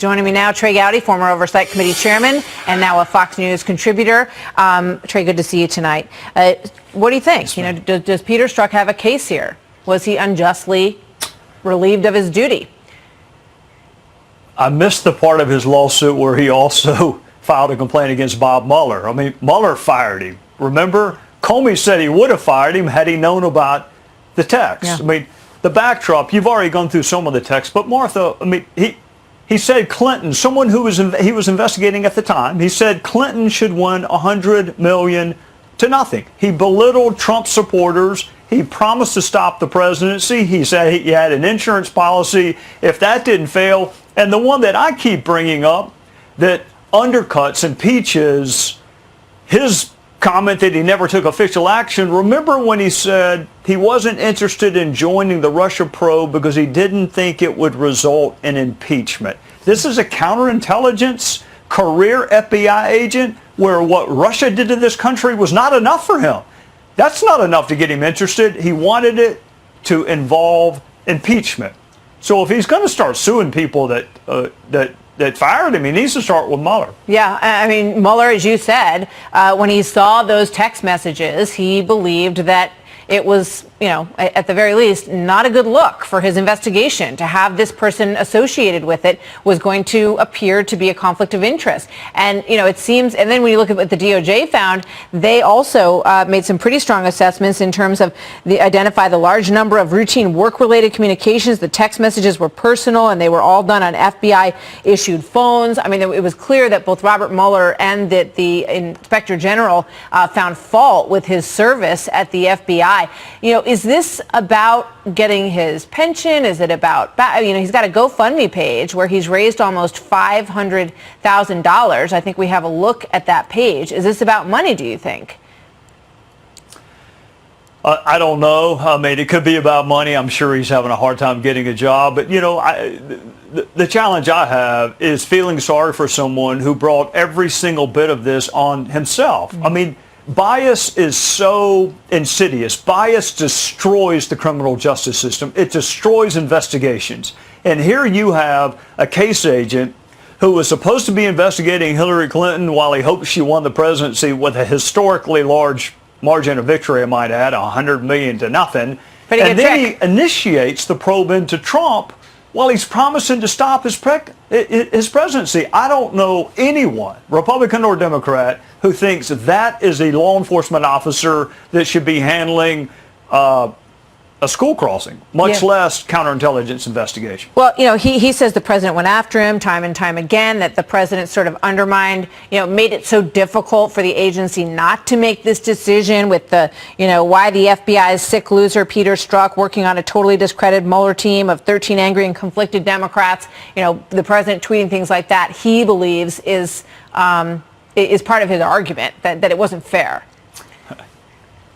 Joining me now, Trey Gowdy, former Oversight Committee Chairman and now a Fox News contributor. Trey, good to see you tonight. What do you think? Does Peter Strzok have a case here? Was he unjustly relieved of his duty? I missed the part of his lawsuit where he also filed a complaint against Bob Mueller. I mean, Mueller fired him. Remember? Comey said he would have fired him had he known about the text. Yeah. I mean, the backdrop, you've already gone through some of the text, but Martha, I mean, he said Clinton, someone who he was investigating at the time, he said Clinton should win $100 million to nothing. He belittled Trump supporters. He promised to stop the presidency. He said he had an insurance policy. If that didn't fail, and the one that I keep bringing up that undercuts, impeaches his comment that he never took official action. Remember when he said he wasn't interested in joining the Russia probe because he didn't think it would result in impeachment. This is a counterintelligence career FBI agent where what Russia did to this country was not enough for him. That's not enough to get him interested. He wanted it to involve impeachment. So if he's going to start suing people that fired him, he needs to start with Mueller. Yeah, I mean, Mueller, as you said, when he saw those text messages, he believed that it was, at the very least, not a good look for his investigation. To have this person associated with it was going to appear to be a conflict of interest. And, it seems, and then when you look at what the DOJ found, they also made some pretty strong assessments in terms of identify the large number of routine work-related communications. The text messages were personal, and they were all done on FBI-issued phones. I mean, it was clear that both Robert Mueller and that the Inspector General found fault with his service at the FBI. Is this about getting his pension? Is it about, he's got a GoFundMe page where he's raised almost $500,000. I think we have a look at that page. Is this about money, do you think? I don't know. I mean, it could be about money. I'm sure he's having a hard time getting a job. But, the challenge I have is feeling sorry for someone who brought every single bit of this on himself. Mm-hmm. I mean, bias is so insidious. Bias destroys the criminal justice system. It destroys investigations. And here you have a case agent who was supposed to be investigating Hillary Clinton while he hoped she won the presidency with a historically large margin of victory, I might add, $100 million to nothing. And then he initiates the probe into Trump while he's promising to stop his presidency. I don't know anyone, Republican or Democrat, who thinks that is a law enforcement officer that should be handling a school crossing, much less counterintelligence investigation. Well, he says the president went after him time and time again, that the president sort of undermined, made it so difficult for the agency not to make this decision with the, why the FBI's sick loser, Peter Strzok, working on a totally discredited Mueller team of 13 angry and conflicted Democrats. The president tweeting things like that, he believes is part of his argument that it wasn't fair.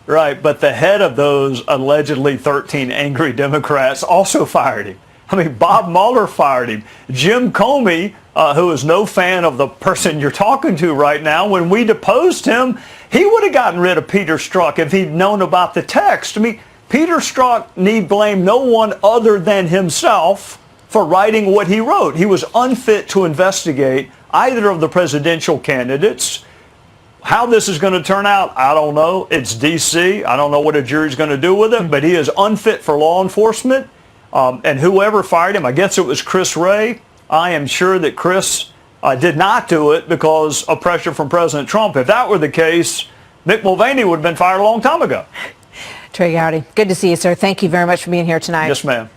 Right, but the head of those allegedly 13 angry Democrats also fired him. I mean, Bob Mueller fired him. Jim Comey, who is no fan of the person you're talking to right now, when we deposed him, he would have gotten rid of Peter Strzok if he'd known about the text. I mean, Peter Strzok need blame no one other than himself for writing what he wrote. He was unfit to investigate either of the presidential candidates. How this is going to turn out, I don't know. It's D.C. I don't know what a jury's going to do with it, but he is unfit for law enforcement. And whoever fired him, I guess it was Chris Wray. I am sure that Chris did not do it because of pressure from President Trump. If that were the case, Mick Mulvaney would have been fired a long time ago. Trey Gowdy, good to see you, sir. Thank you very much for being here tonight. Yes, ma'am.